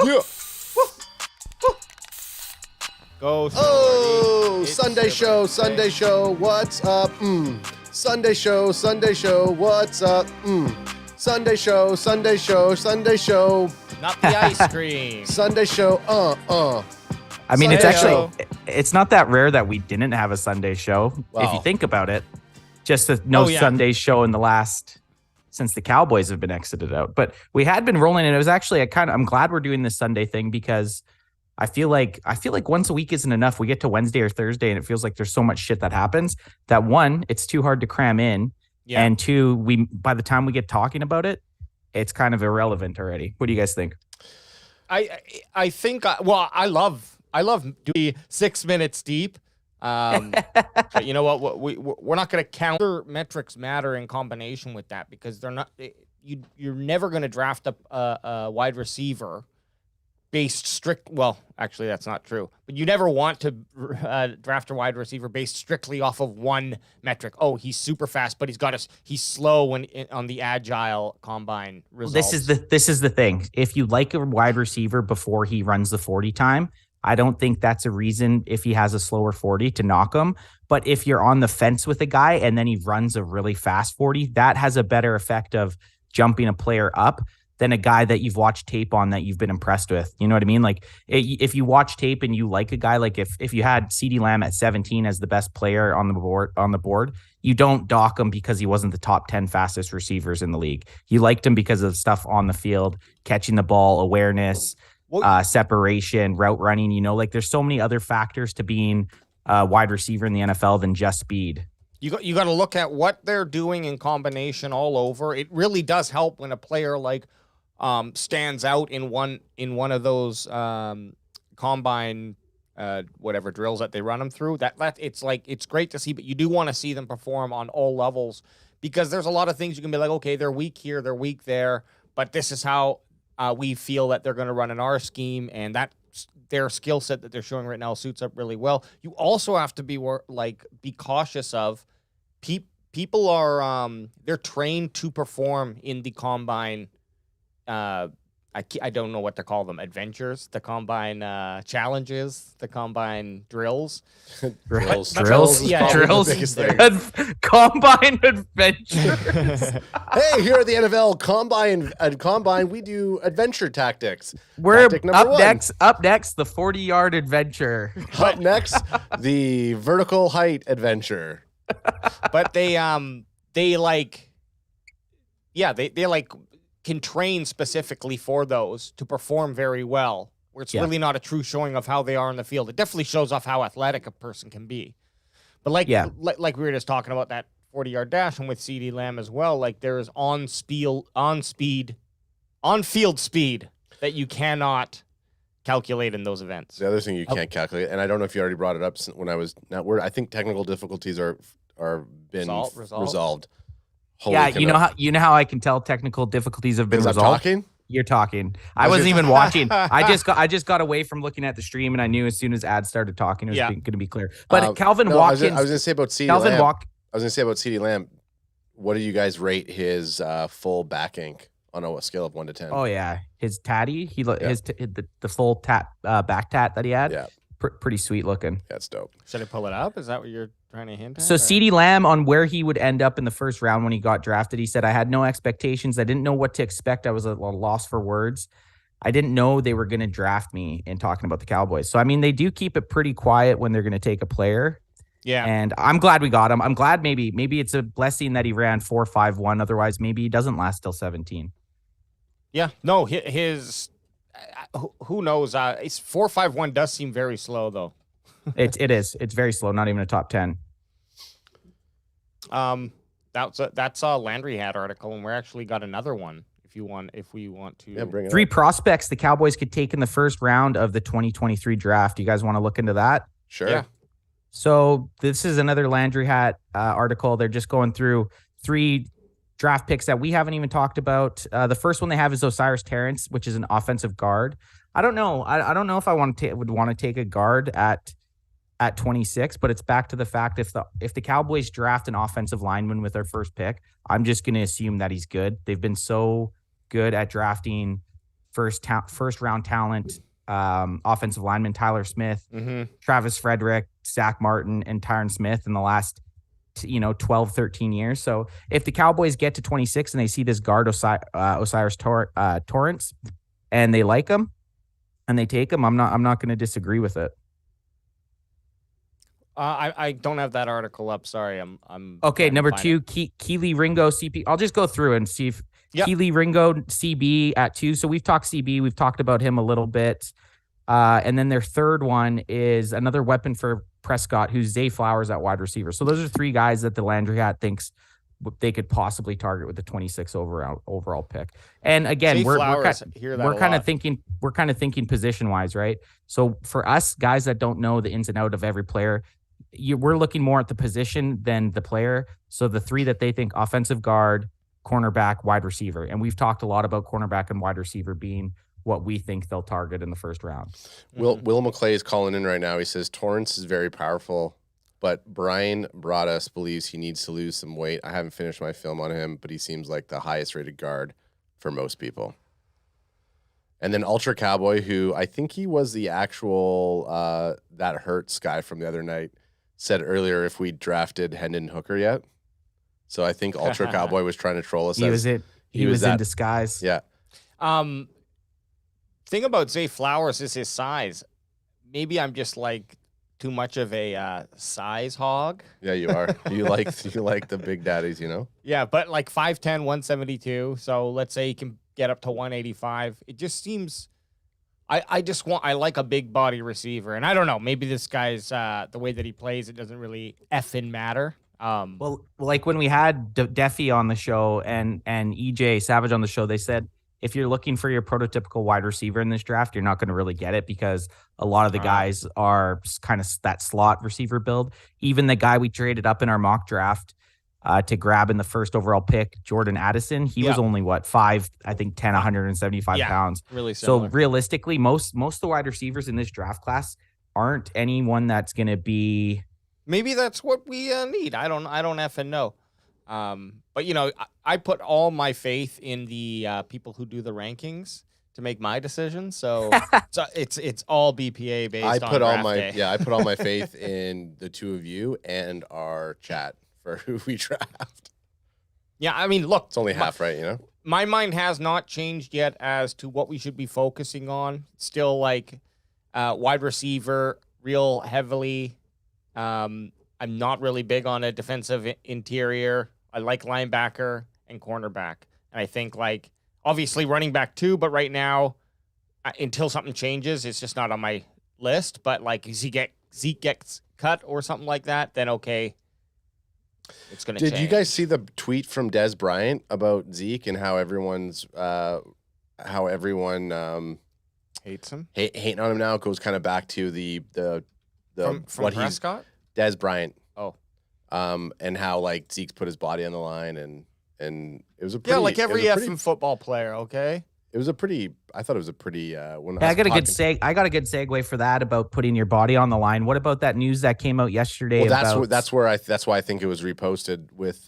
Yeah. Go. Oh, Sunday show, what's up? Sunday show, what's up? Sunday show. Not the ice cream. Sunday show, I mean, Sunday it's not that rare that we didn't have a Sunday show. Wow. If you think about it, just no Sunday show in the last, since the Cowboys have been exited out. But we had been rolling, and it was actually I'm glad we're doing this Sunday thing, because I feel like once a week isn't enough. We get to Wednesday or Thursday, and it feels like there's so much shit that happens that, one, it's too hard to cram in. Yeah. And two, by the time we get talking about it, it's kind of irrelevant already. What do you guys think? I think, I love doing 6 minutes deep. But you know what? We're not going to count. Other metrics matter in combination with that, because they're not. You're never going to draft a wide receiver based strict. Well, actually, that's not true. But you never want to draft a wide receiver based strictly off of one metric. Oh, he's super fast, but he's slow on the agile combine results. This is the thing. If you like a wide receiver before he runs the 40 time, I don't think that's a reason, if he has a slower 40, to knock him. But if you're on the fence with a guy and then he runs a really fast 40, that has a better effect of jumping a player up than a guy that you've watched tape on that you've been impressed with. You know what I mean? Like, if you watch tape and you like a guy, like if you had CeeDee Lamb at 17 as the best player on the board, you don't dock him because he wasn't the top 10 fastest receivers in the league. You liked him because of stuff on the field, catching the ball, awareness, separation, route running. You know, like, there's so many other factors to being a wide receiver in the NFL than just speed. You got to look at what they're doing in combination all over. It really does help when a player like stands out in one of those combine whatever drills that they run them through. That it's great to see, but you do want to see them perform on all levels, because there's a lot of things you can be like, okay, they're weak here, they're weak there, but this is how we feel that they're going to run in our scheme, and that their skill set that they're showing right now suits up really well. You also have to be cautious of people are they're trained to perform in the combine. I don't know what to call them. Adventures, the combine challenges, the combine drills. Drills. Combine adventures. Hey, here at the NFL Combine, we do adventure tactics. We're Tactic number one. Up next, the 40-yard adventure. Up next, the vertical height adventure. But they can train specifically for those to perform very well, where it's really not a true showing of how they are in the field. It definitely shows off how athletic a person can be. But like we were just talking about that 40-yard dash, and with CeeDee Lamb as well, like, there is on-field speed that you cannot calculate in those events. The other thing you can't calculate, and I don't know if you already brought it up when I was I think technical difficulties are been resolved. Holy you know how I can tell technical difficulties have been resolved? Talking? You're talking. I wasn't even watching. I just got away from looking at the stream, and I knew as soon as ads started talking, it was going to be clear. But Calvin Watkins. I was going to say about CeeDee Lamb. What do you guys rate his full back ink on a scale of 1 to 10? Oh yeah, his tatty. The full back tat that he had. Yeah. Pretty sweet looking. That's dope. Should I pull it up? Is that what you're trying to hint at? So CeeDee Lamb, on where he would end up in the first round when he got drafted, he said, I had no expectations. I didn't know what to expect. I was at a loss for words. I didn't know they were going to draft me in talking about the Cowboys. So, I mean, they do keep it pretty quiet when they're going to take a player. Yeah. And I'm glad we got him. I'm glad maybe it's a blessing that he ran 4.51. Otherwise, maybe he doesn't last till 17. Yeah. No, his who knows? 4.51 does seem very slow, though. It is. It's very slow. Not even a top 10. That's a Landry Hat article, and we're actually got another one. If we want to. Bring it 3 up. prospects the Cowboys could take in the first round of the 2023 draft. You guys want to look into that? Sure. Yeah. So this is another Landry Hat article. They're just going through 3 draft picks that we haven't even talked about. The first one they have is Osiris Terrence, which is an offensive guard. I don't know. I don't know if I would want to take a guard at 26, but it's back to the fact if the Cowboys draft an offensive lineman with their first pick, I'm just going to assume that he's good. They've been so good at drafting first round talent, offensive lineman Tyler Smith, Travis Frederick, Zach Martin, and Tyron Smith in the last 12, 13 years. So if the Cowboys get to 26 and they see this guard Osiris Torrance and they like him and they take him, I'm not going to disagree with it. I don't have that article up. Sorry, I'm okay. Number 2, Keely Ringo CP. I'll just go through and see if Keely Ringo CB at 2. So we've talked CB. We've talked about him a little bit. And then their third one is another weapon for Prescott, who's Zay Flowers at wide receiver. So those are 3 guys that the Landry hat thinks they could possibly target with the 26 overall pick. And again, we're kind of thinking position wise, right? So for us guys that don't know the ins and out of every player, we're looking more at the position than the player. So the 3 that they think: offensive guard, cornerback, wide receiver. And we've talked a lot about cornerback and wide receiver being what we think they'll target in the first round. Will McClay is calling in right now. He says Torrance is very powerful, but Brian Broaddus believes he needs to lose some weight. I haven't finished my film on him, but he seems like the highest rated guard for most people. And then Ultra Cowboy, who I think he was the actual that Hurts guy from the other night, said earlier if we drafted Hendon Hooker yet. So I think Ultra Cowboy was trying to troll us. He was in disguise. Yeah. Thing about Zay Flowers is his size. Maybe I'm just like too much of a size hog. Yeah, you are. you like the big daddies, Yeah, but like 5'10", 172. So let's say he can get up to 185. It just seems I like a big body receiver. And I don't know, maybe this guy's the way that he plays, it doesn't really effing matter. Well, like when we had Deffy on the show and EJ Savage on the show, they said if you're looking for your prototypical wide receiver in this draft, you're not going to really get it because a lot of the guys are kind of that slot receiver build. Even the guy we traded up in our mock draft to grab in the first overall pick, Jordan Addison, he was only 5, I think 10, 175 pounds. Really similar. So realistically, most of the wide receivers in this draft class aren't anyone that's going to be. Maybe that's what we need. I don't effing know. But I put all my faith in the people who do the rankings to make my decision. So, it's all BPA based. I put all my faith in the 2 of you and our chat for who we draft. Yeah, I mean, look, it's only half right, My mind has not changed yet as to what we should be focusing on. Still like wide receiver, real heavily. I'm not really big on a defensive interior. I like linebacker and cornerback. And I think like obviously running back too, but right now until something changes, it's just not on my list. But like Zeke gets cut or something like that, then okay. It's going to change. Did you guys see the tweet from Des Bryant about Zeke and how everyone hates him? Hating on him now? It goes kind of back to the from what Prescott? Des Bryant. Oh. And how like Zeke's put his body on the line and it was a pretty like every effing football player, okay? I thought it was a pretty I got a good segue for that about putting your body on the line. What about that news that came out yesterday? Well, that's why I think it was reposted with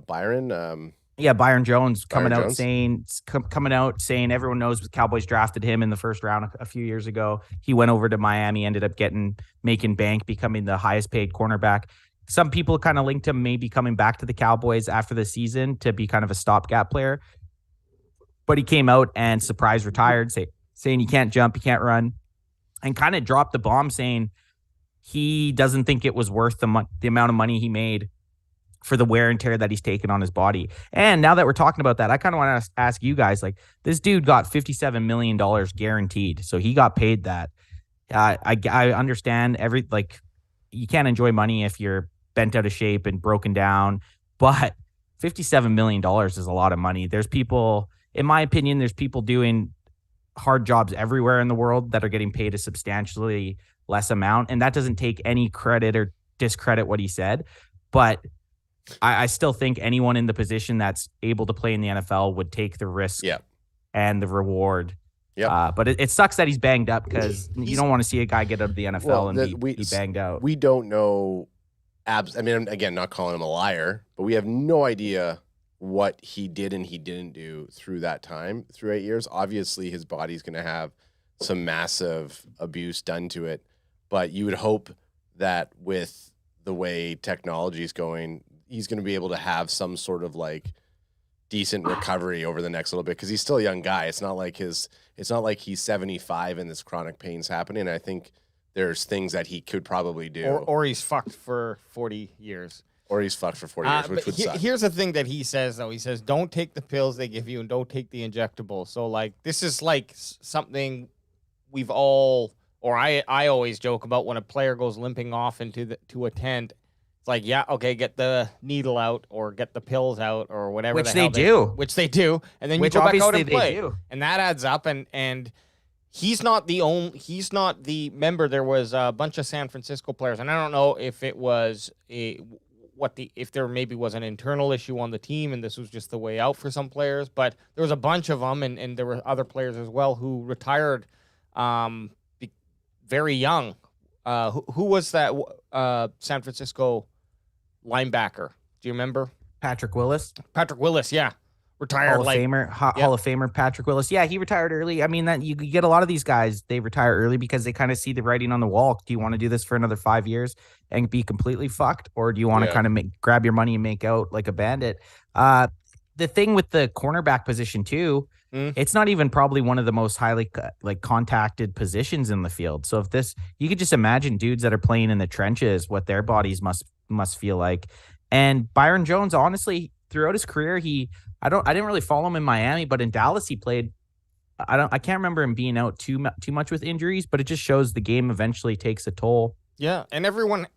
Byron. Byron Jones coming out saying everyone knows the Cowboys drafted him in the first round a few years ago. He went over to Miami, ended up making bank, becoming the highest paid cornerback. Some people kind of linked him maybe coming back to the Cowboys after the season to be kind of a stopgap player. But he came out and surprise retired, saying he can't jump, he can't run, and kind of dropped the bomb saying he doesn't think it was worth the amount of money he made for the wear and tear that he's taken on his body. And now that we're talking about that, I kind of want to ask you guys, like, this dude got $57 million guaranteed. So he got paid that. I understand you can't enjoy money if you're bent out of shape and broken down, but $57 million is a lot of money. There's people, in my opinion, there's people doing hard jobs everywhere in the world that are getting paid a substantially less amount. And that doesn't take any credit or discredit what he said. But I still think anyone in the position that's able to play in the NFL would take the risk and the reward. But it sucks that he's banged up because you don't want to see a guy get out of the NFL be banged out. We don't know. I mean, again, not calling him a liar, but we have no idea what he did and he didn't do through that time, through 8 years. Obviously, his body's going to have some massive abuse done to it, but you would hope that with the way technology is going, he's going to be able to have some sort of like decent recovery over the next little bit, because he's still a young guy. It's not like he's 75 and this chronic pain's happening. I think there's things that he could probably do, or he's fucked for 40 years. Or he's fucked for 40 years, which would suck. Here's the thing that he says, though. He says, don't take the pills they give you and don't take the injectable. So, like, this is like something we've all, or I always joke about when a player goes limping off to a tent. It's like, yeah, okay, get the needle out or get the pills out or whatever. Which they do. Which they do. And then you go back out and play. And that adds up. And he's not the member. There was a bunch of San Francisco players. And I don't know if it was if there maybe was an internal issue on the team and this was just the way out for some players. But there was a bunch of them and there were other players as well who retired very young. Who was that San Francisco linebacker? Do you remember? Patrick Willis. Patrick Willis, yeah. Retired Hall of Famer Patrick Willis. Yeah, he retired early. I mean, that you get a lot of these guys, they retire early because they kind of see the writing on the wall. Do you want to do this for another 5 years and be completely fucked? Or do you want to kind of grab your money and make out like a bandit? The thing with the cornerback position too, it's not even probably one of the most highly contacted positions in the field. So if you could just imagine dudes that are playing in the trenches, what their bodies must feel like. And Byron Jones, honestly, throughout his career, I didn't really follow him in Miami, but in Dallas he played. I can't remember him being out too much with injuries, but it just shows the game eventually takes a toll. Yeah, and everyone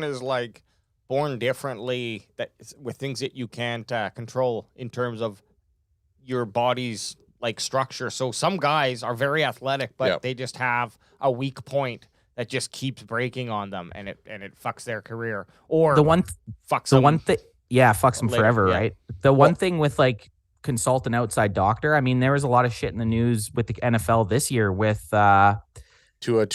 is like born differently with things that you can't control in terms of your body's like structure. So some guys are very athletic, but they just have a weak point that just keeps breaking on them, and it fucks their career. Or fucks them forever, right? The one thing with like consult an outside doctor. I mean, there was a lot of shit in the news with the NFL this year with Tua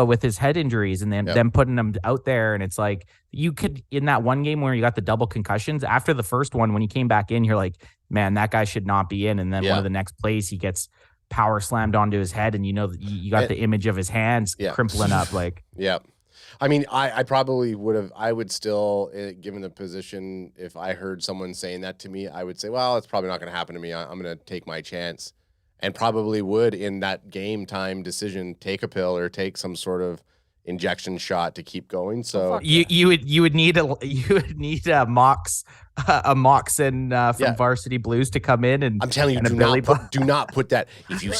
with his head injuries and then them putting him out there. And it's like, you could, in that one game where you got the double concussions, after the first one, when he came back in, you're like, man, that guy should not be in. And then one of the next plays, he gets power slammed onto his head. And you know, you got the image of his hands crimpling up. Like, I mean, I probably would still, given the position, if I heard someone saying that to me, I would say, well, it's probably not going to happen to me. I'm going to take my chance. And probably would, in that game time decision, take a pill or take some sort of injection shot to keep going. So you would need a Moxon from Varsity Blues to come in, and I'm telling you, do not put that. If you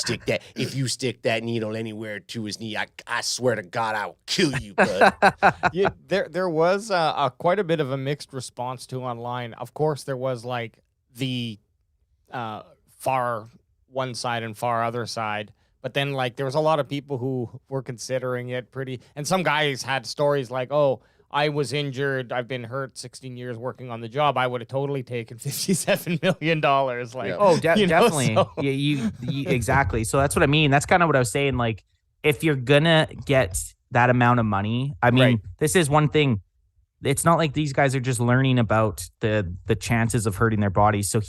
stick that needle anywhere to his knee, I swear to God, I will kill you, bud. There was quite a bit of a mixed response to online. Of course, there was like the far one side and far other side, but then like there was a lot of people who were considering it pretty, and some guys had stories like, oh, I was injured, I've been hurt 16 years working on the job, I would have totally taken $57 million. Like, definitely. So. You exactly. So that's what I mean. That's kind of what I was saying. Like, if you're gonna get that amount of money, I mean, this is one thing. It's not like these guys are just learning about the chances of hurting their bodies. So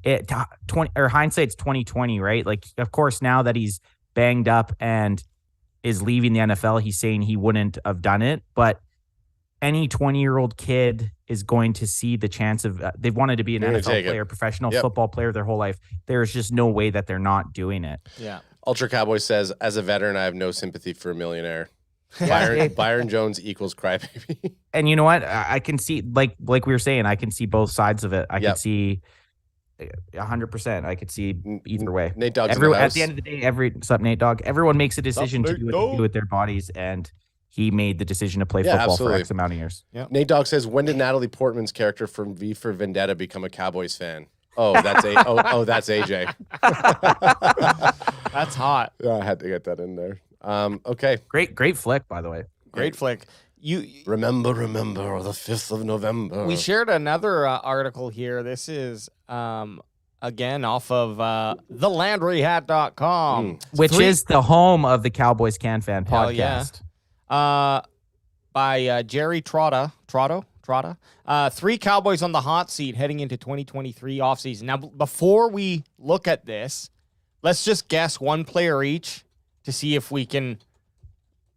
hindsight's 2020, right? Like, of course, now that he's banged up and is leaving the NFL, he's saying he wouldn't have done it. But any 20-year-old kid is going to see the chance of they've wanted to be an NFL player, professional football player their whole life. There's just no way that they're not doing it. Yeah. Ultra Cowboy says, as a veteran, I have no sympathy for a millionaire. Byron Jones equals crybaby. And you know what? I can see, like we were saying, I can see both sides of it. I can see 100%. I could see either way. Nate Dogg's at the end of the day, what's up, Nate Dogg? Everyone makes a decision to do what they do with their bodies, and he made the decision to play football for X amount of years. Yep. Nate Dogg says, when did Natalie Portman's character from V for Vendetta become a Cowboys fan? Oh, that's that's AJ. That's hot. I had to get that in there. Okay. Great flick, by the way. Great flick. You remember the 5th of November. We shared another article here. This is again off of thelandryhat.com, which is the home of the Cowboys Can Fan podcast. By Jerry Trotto. Trotta. 3 Cowboys on the hot seat heading into 2023 offseason. Now, before we look at this, let's just guess one player each to see if we can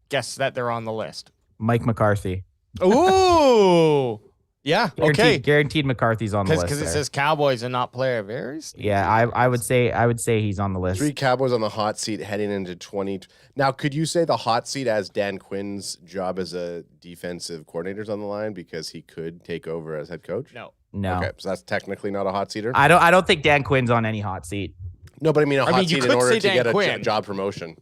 guess that they're on the list. Mike McCarthy. Ooh. Yeah. Okay. Guaranteed McCarthy's on the list. Because it says Cowboys and not player. Very sneaky. Yeah, I would say he's on the list. 3 Cowboys on the hot seat heading into 20. Now, could you say the hot seat as Dan Quinn's job as a defensive coordinator is on the line because he could take over as head coach? No. Okay, so that's technically not a hot seater. I don't think Dan Quinn's on any hot seat. No, but I mean a hot seat in order to get a job promotion.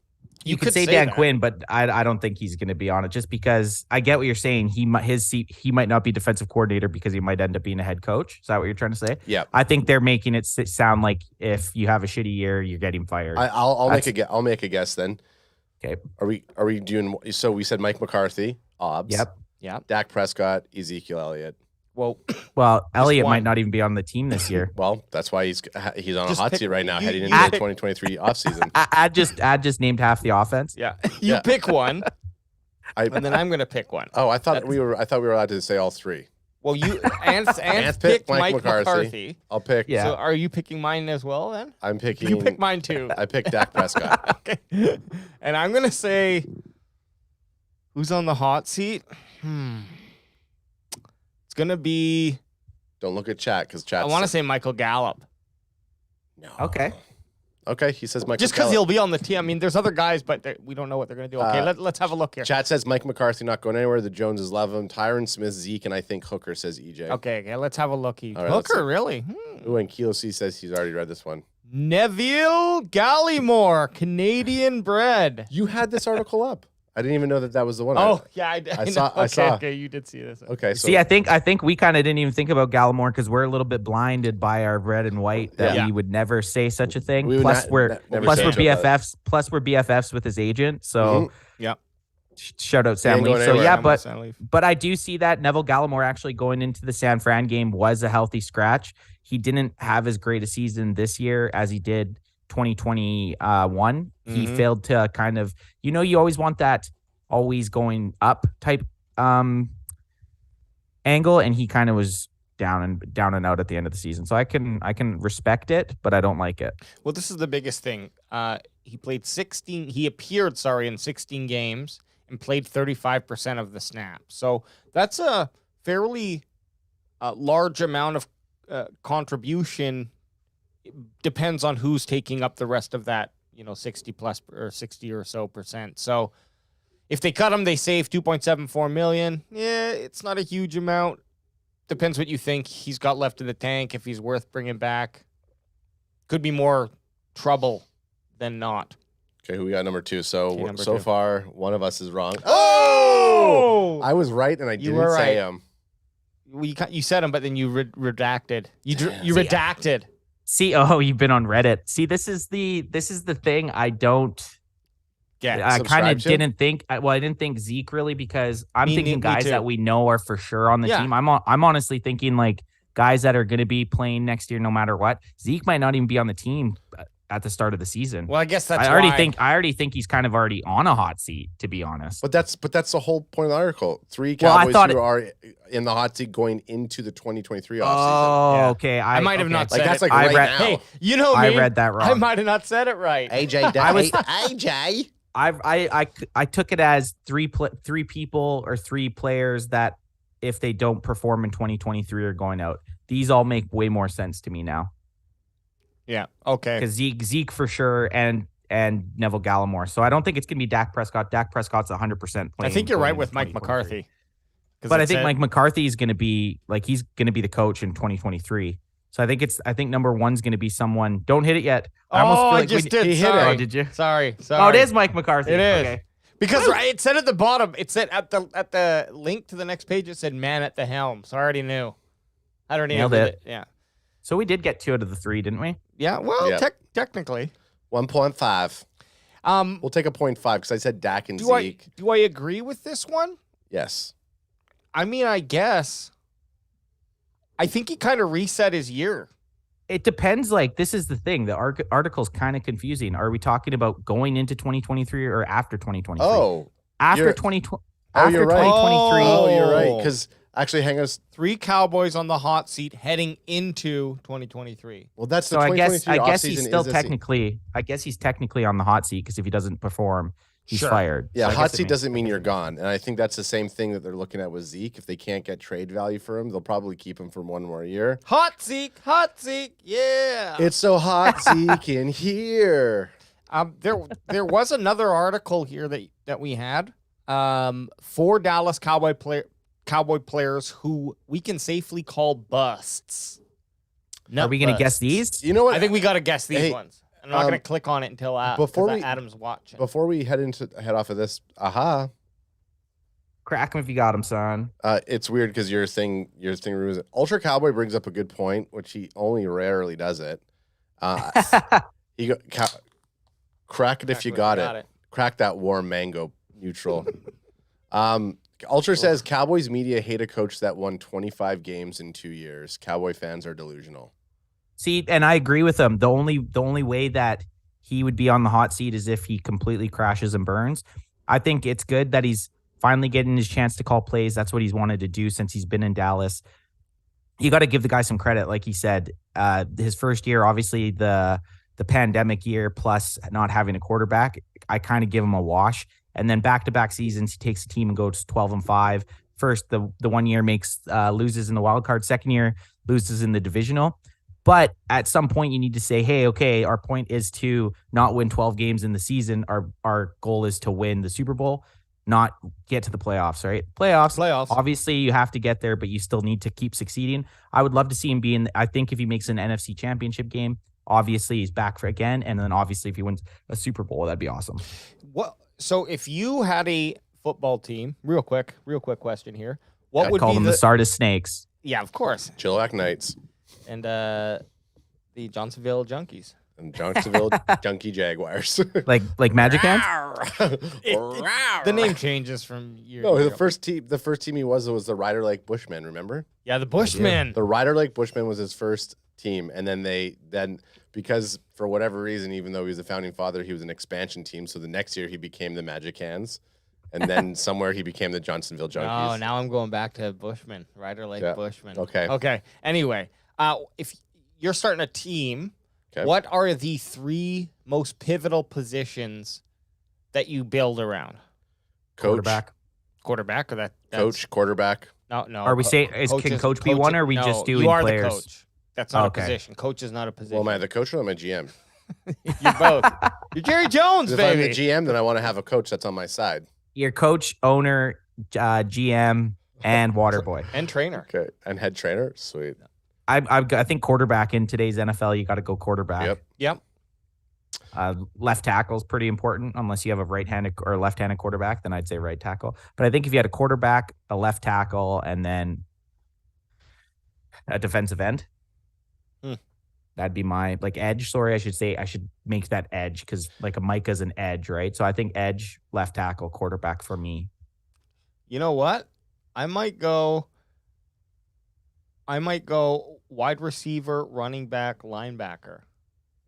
You could say Dan Quinn, but I don't think he's going to be on it just because I get what you're saying. He might not be defensive coordinator because he might end up being a head coach. Is that what you're trying to say? Yeah. I think they're making it sound like if you have a shitty year, you're getting fired. I'll make a guess then. Okay. Are we doing? So we said Mike McCarthy, Obbs. Yep. Dak Prescott, Ezekiel Elliott. Well, Elliott might not even be on the team this year. Well, that's why he's on a hot seat right now, heading into the 2023 offseason. I just named half the offense. Yeah, you pick one, and then I'm gonna pick one. Oh, I thought we were allowed to say all 3. Well, Ants picked Mike McCarthy. I'll pick. Yeah. So are you picking mine as well then? I'm picking. You pick mine too. I picked Dak Prescott. Okay. And I'm gonna say, who's on the hot seat? It's gonna be. Don't look at chat because chat. I want to say Michael Gallup. No. Okay, he says Michael. Just because he'll be on the team. I mean, there's other guys, but we don't know what they're gonna do. Okay, let's have a look here. Chat says Mike McCarthy not going anywhere. The Joneses love him. Tyron Smith, Zeke, and I think Hooker says EJ. Okay, let's have a look. Right, Hooker, really? Ooh, and Kilo C says he's already read this one. Neville Gallimore, Canadian bred. You had this article up. I didn't even know that was the one. Oh, yeah, I saw. Okay, I saw. Okay, you did see this. Okay, so see, I think we kind of didn't even think about Gallimore because we're a little bit blinded by our red and white that we would never say such a thing. Plus, we're BFFs. Plus, we're BFFs with his agent. So, shout out Sam Leaf. So but I do see that Neville Gallimore actually going into the San Fran game was a healthy scratch. He didn't have as great a season this year as he did 2021. He failed to kind of, you always want that always going up type angle, and he kind of was down and out at the end of the season. So I can respect it, but I don't like it. Well, this is the biggest thing. He appeared in 16 games and played 35% of the snaps. So that's a fairly large amount of contribution. It depends on who's taking up the rest of that, 60 plus or 60 or so percent. So if they cut him, they save $2.74 million. Yeah, it's not a huge amount. Depends what you think he's got left in the tank. If he's worth bringing back, could be more trouble than not. Okay, who we got number 2? So so far, one of us is wrong. Oh! I was right, and I didn't say him. You said him, but then you redacted. You redacted. See, you've been on Reddit. See, this is the thing I don't. Yeah, I kind of didn't think. I didn't think Zeke really because I'm thinking guys that we know are for sure on the team. I'm honestly thinking like guys that are going to be playing next year no matter what. Zeke might not even be on the team at the start of the season. Well, I guess that's. I already think he's kind of already on a hot seat, to be honest. But that's the whole point of the article. 3 Cowboys who are in the hot seat going into the 2023 offseason. Oh, okay. I might have not said that's it. like right now. Hey, you know me. I read that wrong. I might have not said it right. AJ, AJ. I took it as three people or 3 players that if they don't perform in 2023 are going out. These all make way more sense to me now. Yeah. Okay. Because Zeke for sure and Neville Gallimore. So I don't think it's gonna be Dak Prescott. Dak Prescott's 100% playing. I think you're right with Mike McCarthy. But I think Mike McCarthy is gonna be he's gonna be the coach in 2023. So I think number 1's gonna be someone. Don't hit it yet. I just did. He hit it. Oh, did you? Sorry. Oh, it is Mike McCarthy. It is. Okay. Because it said at the bottom, it said at the link to the next page, it said man at the helm. So I already knew. Nailed it. Yeah. So we did get 2 out of the 3, didn't we? Yeah. Well, technically. 1.5. We'll take a 0.5 because I said Dak and Zeke. Do I agree with this one? Yes. I mean, I guess. I think he kind of reset his year. It depends. Like, this is the thing. The article's kind of confusing. Are we talking about going into 2023 or after 2023? Oh. After 2023. Oh, you're right. Oh, you're right. Because Actually, hang us. 3 Cowboys on the hot seat heading into 2023. Well, that's the So I 2023 guess he's offseason still is this technically. I guess he's technically on the hot seat because if he doesn't perform, he's Sure. fired. Yeah, So I hot guess it seat makes- doesn't mean I guess you're it makes gone. And I think that's the same thing that they're looking at with Zeke. If they can't get trade value for him, they'll probably keep him for one more year. Hot Zeke, yeah. It's so hot, Zeke, in here. There was another article here that we had. 4 Dallas Cowboy players who we can safely call busts. Are we going to guess these? You know what? I think we got to guess these Hey, ones. I'm not going to click on it until Adam's watching. Before we head off of this, Crack him if you got him, son. it's weird because your thing ruins it. Ultra Cowboy brings up a good point, which he only rarely does it. Crack it if you got it. Crack that warm mango neutral. Ultra says Cowboys media hate a coach that won 25 games in 2 years. Cowboy fans are delusional. See, and I agree with him. The only way that he would be on the hot seat is if he completely crashes and burns. I think it's good that he's finally getting his chance to call plays. That's what he's wanted to do since he's been in Dallas. You got to give the guy some credit, like he said. His first year, obviously the pandemic year plus not having a quarterback, I kind of give him a wash. And then back-to-back seasons, he takes the team and goes 12-5. First, the 1 year loses in the wild card. Second year, loses in the divisional. But at some point, you need to say, hey, okay, our point is to not win 12 games in the season. Our goal is to win the Super Bowl, not get to the playoffs, right? Playoffs. Obviously, you have to get there, but you still need to keep succeeding. I would love to see him be in. I think if he makes an NFC championship game, obviously he's back for again. And then obviously if he wins a Super Bowl, that'd be awesome. So if you had a football team, real quick question here. What would call be them the Sardis Snakes? Yeah, of course. Chilliwack Knights. And the Johnsonville Junkies. And Johnsonville Junkie Jaguars. like Magic Hands? The name changes from year to No, year. the first team he was the Rider Lake Bushmen, remember? Yeah, the Bushmen. The Rider Lake Bushmen was his first team, and then because for whatever reason, even though he was the founding father, he was an expansion team. So the next year he became the Magic Hands, and then somewhere he became the Johnsonville Junkies. Oh, now I'm going back to Bushmen, Rider Lake Bushmen. Okay. Anyway, if you're starting a team, Okay. what are the 3 most pivotal positions that you build around? Coach, Quarterback, or that's coach, quarterback. No. Are we saying can coach be one, or are we just doing you are players? The coach. That's not a position. Coach is not a position. Well, am I the coach or am I GM? You're both. You're Jerry Jones, If baby. I'm the GM, then I want to have a coach that's on my side. Your coach, owner, GM, and water boy. And trainer. Okay, and head trainer. Sweet. I think quarterback in today's NFL, you got to go quarterback. Yep. Left tackle is pretty important. Unless you have a right-handed or left-handed quarterback, then I'd say right tackle. But I think if you had a quarterback, a left tackle, and then a defensive end, that'd be my edge. Sorry, I should make that edge because a Micah's an edge, right? So I think edge, left tackle, quarterback for me. You know what? I might go wide receiver, running back, linebacker.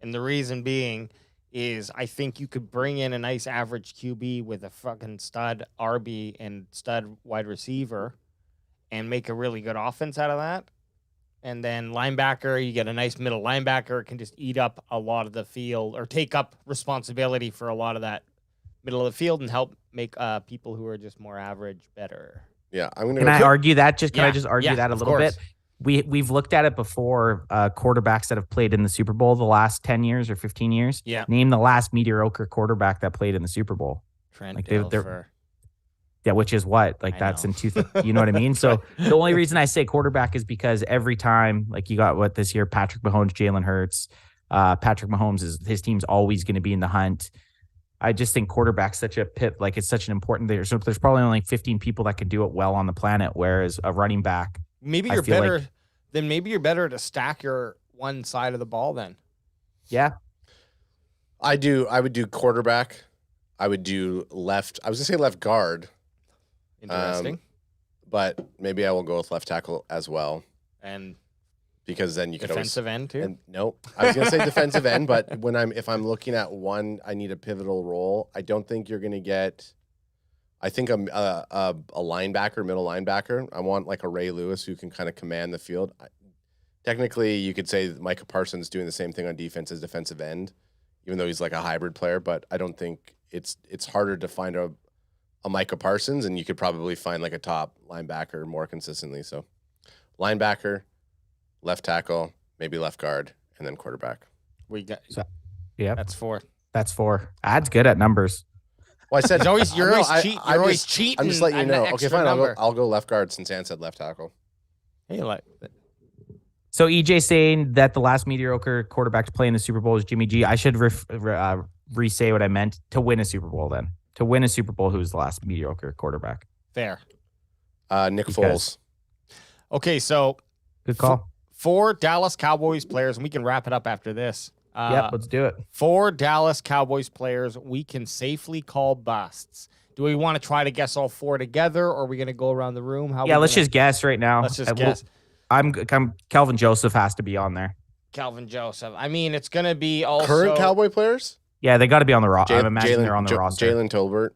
And the reason being is I think you could bring in a nice average QB with a fucking stud RB and stud wide receiver and make a really good offense out of that. And then linebacker, you get a nice middle linebacker, can just eat up a lot of the field or take up responsibility for a lot of that middle of the field and help make people who are just more average better. Yeah, I'm gonna. Can I argue that? Can I just argue that a little course. bit? We've looked at it before. Quarterbacks that have played in the Super Bowl the last 10 years or 15 years. Yeah. Name the last mediocre quarterback that played in the Super Bowl. Trent they're Dilfer. Yeah, which is what? That's in you know what I mean? So the only reason I say quarterback is because every time, you got this year, Patrick Mahomes, Jalen Hurts. Patrick Mahomes his team's always going to be in the hunt. I just think quarterback's such a it's such an important thing. So there's probably only 15 people that can do it well on the planet, whereas a running back. Maybe you're better. Then maybe you're better to stack your one side of the ball then. Yeah. I would do quarterback. I would do left. I was going to say left guard. Interesting. But maybe I will go with left tackle as well. And because then you could always defensive end too. No, I was going to say defensive end, but if I'm looking at one, I need a pivotal role. I don't think you're going to get I think a linebacker, middle linebacker. I want like a Ray Lewis who can kind of command the field. Technically, you could say that Micah Parsons doing the same thing on defense as defensive end, even though he's like a hybrid player. But I don't think it's harder to find a Micah Parsons, and you could probably find like a top linebacker more consistently. So linebacker, left tackle, maybe left guard, and then quarterback. We got Yeah, that's 4. that's 4. Ad's good at numbers. Well, I said You're always I'm cheating. I'm just letting you an know. Okay, extra fine. number. I'll go left guard since Ann said left tackle. Hey, like So EJ saying that the last mediocre quarterback to play in the Super Bowl is Jimmy G. I should re-say what I meant. To win a Super Bowl, then. To win a Super Bowl, who's the last mediocre quarterback? fair. Nick Foles. Okay, so Good call. 4 Dallas Cowboys players, and we can wrap it up after this. Yep, let's do it. 4 Dallas Cowboys players we can safely call busts. Do we want to try to guess all 4 together, or are we going to go around the room? Let's just guess right now. Let's just guess. I'm Calvin Joseph has to be on there. Calvin Joseph. I mean, it's going to be also Current Cowboy players? Yeah, they got to be on the roster. I'm imagining they're on the roster. Jalen Tolbert.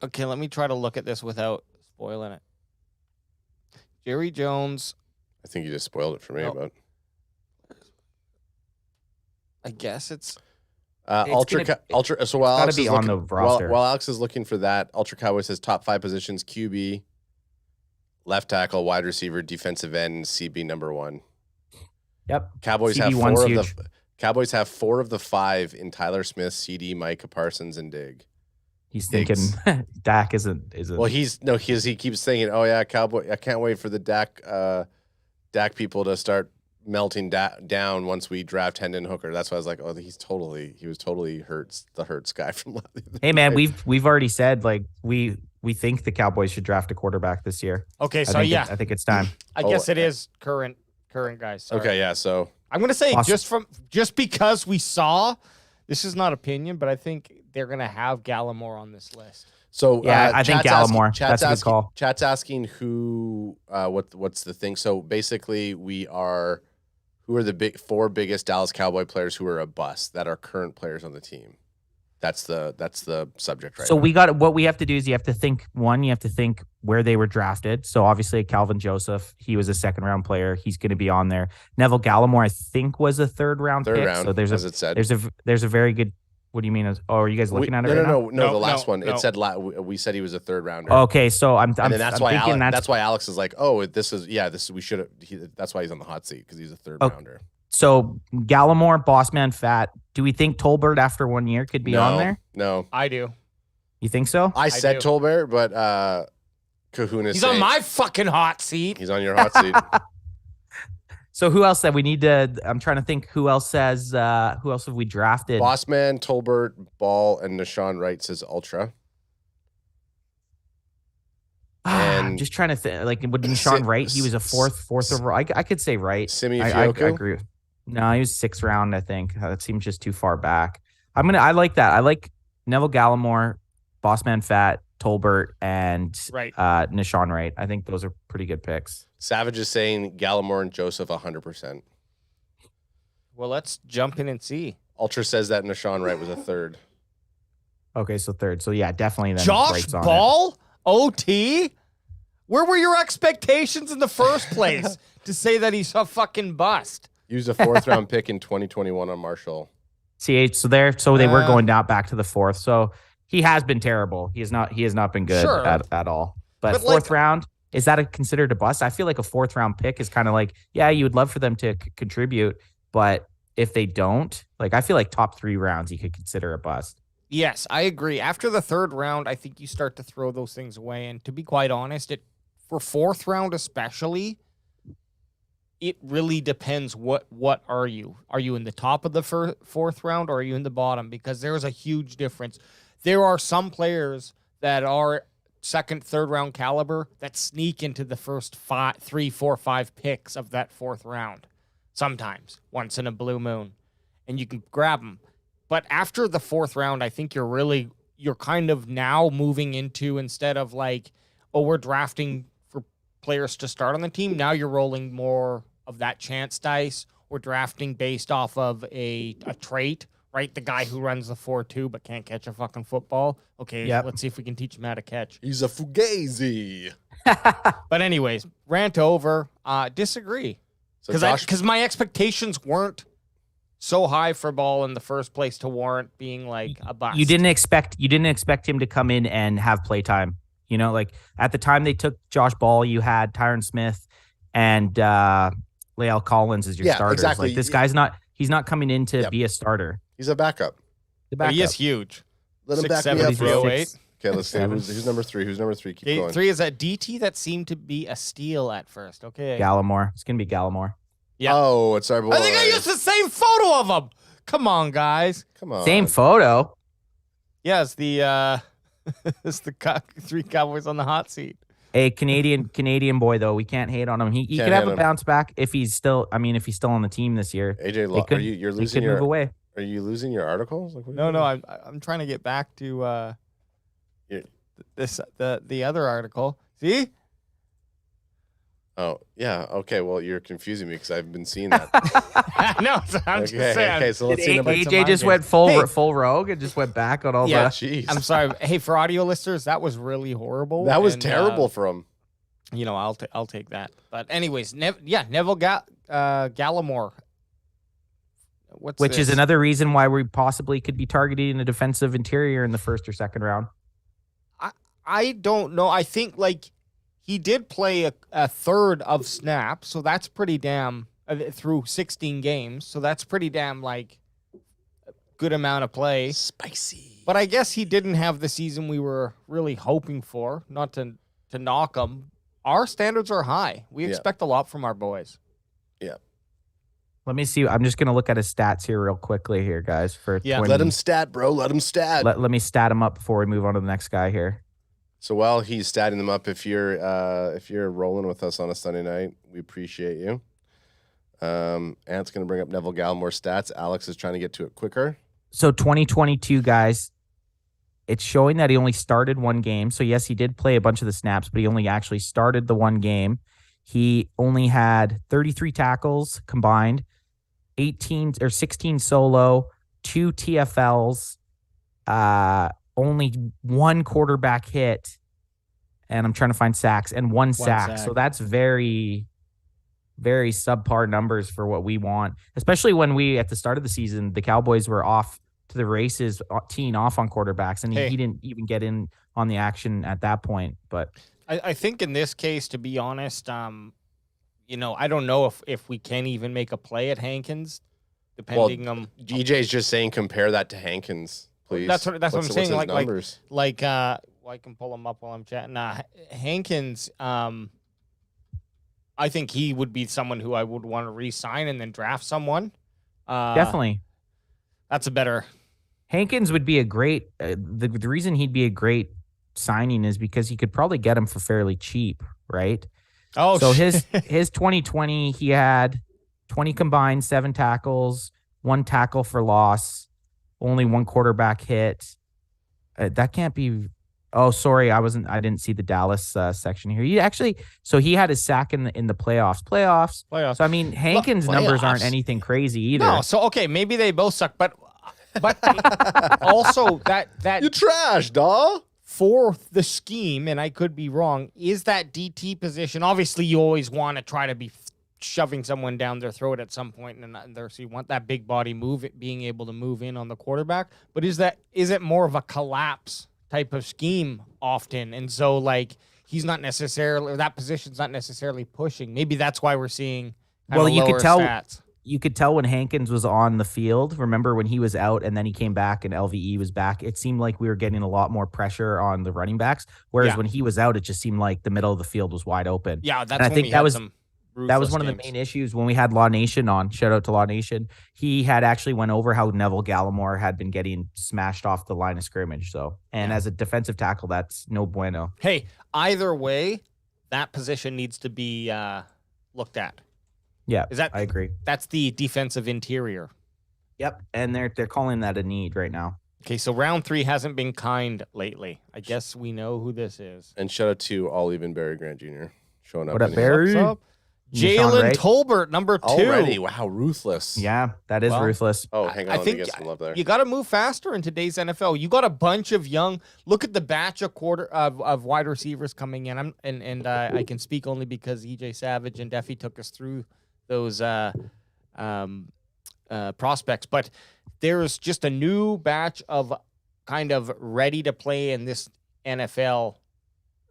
Okay, let me try to look at this without spoiling it. Jerry Jones. I think you just spoiled it for me. No. But I guess it's Ultra. So while gotta Alex be is on looking, the roster. while Alex is looking for that, Ultra Cowboy says top 5 positions: QB, left tackle, wide receiver, defensive end, and CB number 1. Yep. Cowboys CB have one's 4 of huge. the Cowboys have 4 of the 5 in Tyler Smith, CD, Micah Parsons, and Dig. He's thinking Dak isn't. Well, he keeps saying, "Oh yeah, Cowboy. I can't wait for the Dak people to start melting down once we draft Hendon Hooker." That's why I was like, "Oh, he was totally the Hurts guy from." Hey man, we've already said like we think the Cowboys should draft a quarterback this year. okay. So I yeah, I think it's time. I guess it is current guys. Sorry. Okay, yeah. So I'm gonna say Awesome. just because we saw, this is not opinion, but I think they're gonna have Gallimore on this list. So Yeah, I think chat's Gallimore. Asking, That's a good call. Chat's asking who, what's the thing? So basically, who are the 4 biggest Dallas Cowboy players who are a bust that are current players on the team? That's the subject right So now. what we have to do is you have to think where they were drafted. So obviously Calvin Joseph, he was a 2nd round player. He's going to be on there. Neville Gallimore, I think, was a 3rd round pick. round, So as it said. there's a very good. What do you mean? Are you guys looking at it right now? No. The last one. no. It said we said he was a 3rd rounder. Okay, so I'm and then that's why thinking that's why Alex is like, oh, we should have. That's why he's on the hot seat because he's a 3rd rounder. So Gallimore, Bossman, Fat. Do we think Tolbert after 1 year could be on there? No, I do. You think so? I said do. Tolbert, but Kahuna. He's on my fucking hot seat. He's on your hot seat. So who else that we need to? I'm trying to think. Who else says? Who else have we drafted? Bossman, Tolbert, Ball, and Nashawn Wright says Ultra. I'm and just trying to think. Like, would Nashawn Wright? He was a fourth overall. I could say Wright. Simi I Fioco? agree. No, he was 6th round. I think that seems just too far back. I like that. I like Neville Gallimore, Bossman, Fat, Tolbert, and Right. Nashawn Wright. I think those are pretty good picks. Savage is saying Gallimore and Joseph 100%. Well, let's jump in and see. Ultra says that Nashawn Wright was a 3rd. Okay, so 3rd. So yeah, definitely. Then Josh Wright's on it. Ball, OT. Where were your expectations in the first place to say that he's a fucking bust? Used a 4th round pick in 2021 on Marshall. See, so they were going down back to the 4th. So he has been terrible. He has not been good Sure. at all. But 4th like- round, is that considered a bust? I feel like a 4th round pick is kind of like, yeah, you would love for them to contribute, but if they don't, like, I feel like top 3 rounds you could consider a bust. Yes, I agree. After the 3rd round, I think you start to throw those things away. And to be quite honest, for 4th round especially, it really depends. What are you? Are you in the top of the 4th round, or are you in the bottom? Because there's a huge difference. There are some players that are 2nd, 3rd round caliber that sneak into the first 3, 4, 5 picks of that 4th round. Sometimes, once in a blue moon, and you can grab them. But after the 4th round, I think you're kind of now moving into, instead of like, oh, we're drafting for players to start on the team. Now you're rolling more of that chance dice. We're drafting based off of a trait right? The guy who runs the 4-2 but can't catch a fucking football. Okay, Yep. let's see if we can teach him how to catch. He's a fugazi. But anyways, rant over. Disagree. So Josh, Because my expectations weren't so high for Ball in the first place to warrant being like a bust. You didn't expect him to come in and have playtime. You know, like at the time they took Josh Ball, you had Tyron Smith and Lael Collins as your starters. Exactly. Like this guy's he's not coming in to be a starter. he's a backup. The But backup. he is huge. Let him back me up, 6'7", bro. 308. Okay, let's see. Who's number 3? Who's number 3? Keep going. 3 is that DT that seemed to be a steal at first. Okay. Gallimore. It's gonna be Gallimore. Yeah. Oh, it's our boy. I think I used the same photo of him. Come on, guys. Come on. Same photo. Yeah, it's the it's the 3 Cowboys on the hot seat. A Canadian boy though. We can't hate on him. He Can't could have hate a him. bounce back if he's still on the team this year. AJ, They could- you're He losing could move your away. Are you losing your articles? Like, what are No, you no, doing? I'm trying to get back to Yeah. the other article. See? Oh, yeah. Okay, well, you're confusing me because I've been seeing that. No, I'm just saying. Okay, so let's see number It's a AJ mind just game. went Hey. full rogue and just went back on all Yeah. the. Jeez. I'm sorry. Hey, for audio listeners, that was really horrible. That was and, terrible for him. You know, I'll take that. But anyways, Neville Gallimore. Which is another reason why we possibly could be targeting a defensive interior in the first or second round. I don't know. I think like he did play a third of snaps, so that's pretty damn through 16 games. So that's pretty damn like a good amount of play. Spicy. But I guess he didn't have the season we were really hoping for. Not to knock him. Our standards are high. We expect a lot from our boys. Yeah. Let me see. I'm just going to look at his stats here real quickly here, guys. For Yeah. 20. Let him stat, bro. Let him stat. Let me stat him up before we move on to the next guy here. So while he's statting them up, if you're rolling with us on a Sunday night, we appreciate you. Ant's going to bring up Neville Gallimore's stats. Alex is trying to get to it quicker. So 2022, guys, it's showing that he only started one game. So yes, he did play a bunch of the snaps, but he only actually started the one game. He only had 33 tackles combined, 16 solo, 2 TFLs, only 1 quarterback hit, and I'm trying to find sacks, and one sack. So that's very, very subpar numbers for what we want, especially when we, at the start of the season, the Cowboys were off to the races, teeing off on quarterbacks, and he didn't even get in on the action at that point. But I think in this case, to be honest, you know, I don't know if we can even make a play at Hankins, depending on. DJ's just saying compare that to Hankins, please. That's what I'm saying. What's his numbers? Well, I can pull them up while I'm chatting. Hankins, I think he would be someone who I would want to re-sign and then draft someone. definitely, That's a better. Hankins would be a great. The reason he'd be a great signing is because you could probably get him for fairly cheap, right? Oh, So shit. his 2020, he had 20 combined, 7 tackles, 1 tackle for loss, only 1 quarterback hit. That can't be. Oh, sorry, I didn't see the Dallas section here. He actually, so he had his sack in the playoffs. Playoffs. So I mean, Hankins' numbers aren't playoffs. anything crazy either. No, so okay, maybe they both suck, but also that You trash, dawg. for the scheme, and I could be wrong, is that DT position. Obviously, you always want to try to be shoving someone down their throat at some point, and there, so you want that big body being able to move in on the quarterback. But is it more of a collapse type of scheme often? And so like he's not necessarily, or that position's not necessarily pushing. Maybe that's why we're seeing Well, you could lower tell- stats. You could tell when Hankins was on the field. Remember when he was out and then he came back and LVE was back? It seemed like we were getting a lot more pressure on the running backs. Whereas Yeah. when he was out, it just seemed like the middle of the field was wide open. Yeah, that's I when think we that had was- some That was ruthless one of the games. main issues when we had Law Nation on. Shout out to Law Nation. He had actually went over how Neville Gallimore had been getting smashed off the line of scrimmage. So, and as a defensive tackle, that's no bueno. Hey, either way, that position needs to be looked at. Yeah, Is that I agree. that's the defensive interior? Yep, and they're calling that a need right now. Okay, so round 3 hasn't been kind lately. I guess we know who this is. And shout out to Olive and Barry Grant Jr. showing up. What up, in Barry? here. What's up? Jalen Tolbert, number 2. Already, wow, ruthless. Yeah, that is ruthless. Oh, hang on, I let me think get some love there. you got to move faster in today's NFL. You got a bunch of young. Look at the batch of wide receivers coming in. I can speak only because EJ Savage and Duffy took us through those prospects. But there's just a new batch of kind of ready to play in this NFL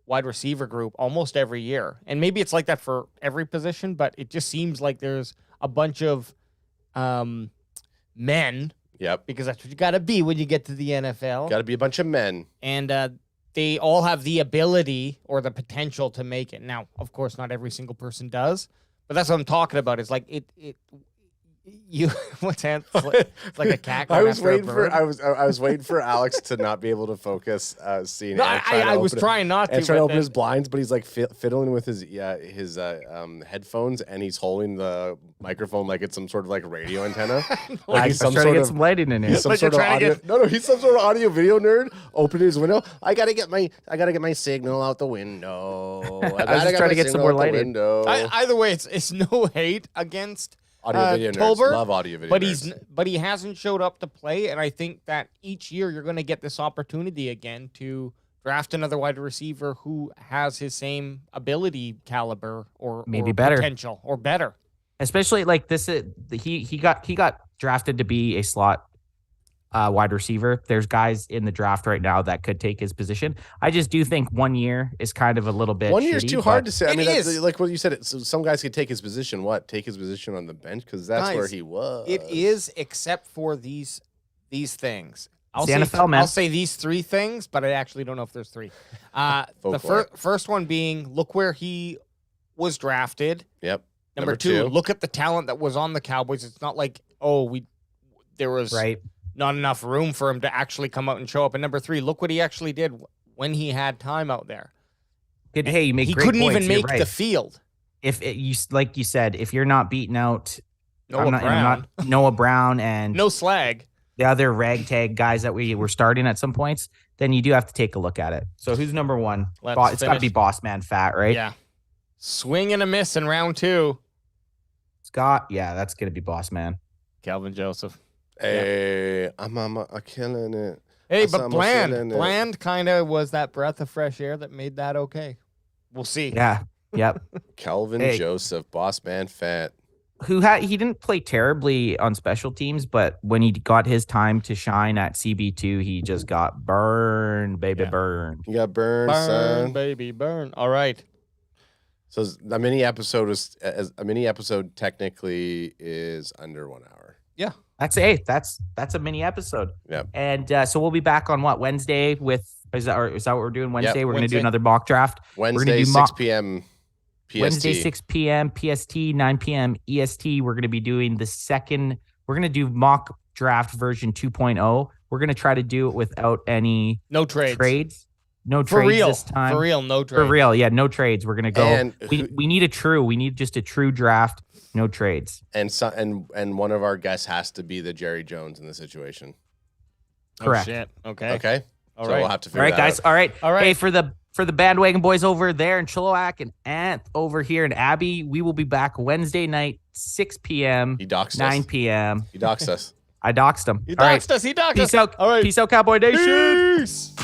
wide receiver group almost every year. And maybe it's like that for every position, but it just seems like there's a bunch of men. Yep. Because that's what you got to be when you get to the NFL. Got to be a bunch of men. And they all have the ability or the potential to make it. Now, of course, not every single person does, but that's what I'm talking about. It's like what's that? It's like a cat. I was waiting for Alex to not be able to focus. Seeing. No, I was trying not to. And trying to open his blinds, but he's like fiddling with his headphones, and he's holding the microphone like it's some sort of like radio antenna. Like he's trying to get some lighting in here. He's some sort of audio. No, he's some sort of audio video nerd. Opening his window. I gotta get my signal out the window. I was just trying to get some more lighting. Either way, it's no hate against. Audio video nerds Tolbert, love audio video nerds. But he hasn't showed up to play, and I think that each year you're going to get this opportunity again to draft another wide receiver who has his same ability caliber or maybe better potential or better. Especially like this, he got drafted to be a slot wide receiver. There's guys in the draft right now that could take his position. I just do think 1 year is kind of a little bit. 1 year is too hard to say. I mean, that's, like what you said. So some guys could take his position. Take his position on the bench because that's where he was. It is, except for these things. It's the NFL, man. I'll say these 3 things, but I actually don't know if there's 3. The first one being, look where he was drafted. Yep. Number 2, look at the talent that was on the Cowboys. It's not like there was not enough room for him to actually come out and show up. And number 3, look what he actually did when he had time out there. Hey, you make he great couldn't points. even make the field. If like you said, if you're not beating out Noah Brown and no slag, the other ragtag guys that we were starting at some points, then you do have to take a look at it. So who's number 1? It's got to be Boss Man Fat, right? Yeah. Swing and a miss in round 2. Scott, yeah, that's gonna be Boss Man. Calvin Joseph. Hey, I'm killing it. Hey, but Bland kind of was that breath of fresh air that made that okay. We'll see. Yeah. Yep. Calvin Joseph, Boss Man Fat. He didn't play terribly on special teams, but when he got his time to shine at CB2, he just got burned, baby, burned. You got burned, son. Baby, burn. All right. So a mini episode technically is under 1 hour. Yeah. That's a mini episode. Yeah. And so we'll be back on Wednesday is that what we're doing Wednesday? Yep. We're going to do another mock draft. Wednesday, 6 p.m. PST. Wednesday, 6 p.m. PST, 9 p.m. EST. We're going to be doing we're going to do mock draft version 2.0. We're going to try to do it without any trades. No trades this time. For real, no trades. For real, yeah, no trades. We're gonna go. And we need just a true draft, no trades. And one of our guests has to be the Jerry Jones in the situation. Correct. Oh, shit. Okay. All right. We'll have to figure All right, guys. out. All right. Hey, for the bandwagon boys over there in Chilliwack and Ant over here in Abbey, we will be back Wednesday night, 6 p.m. He doxed 9 us. p.m. He doxed us. I doxed him. He doxed us. Peace out. All right. Peace out, Cowboy Nation. Peace.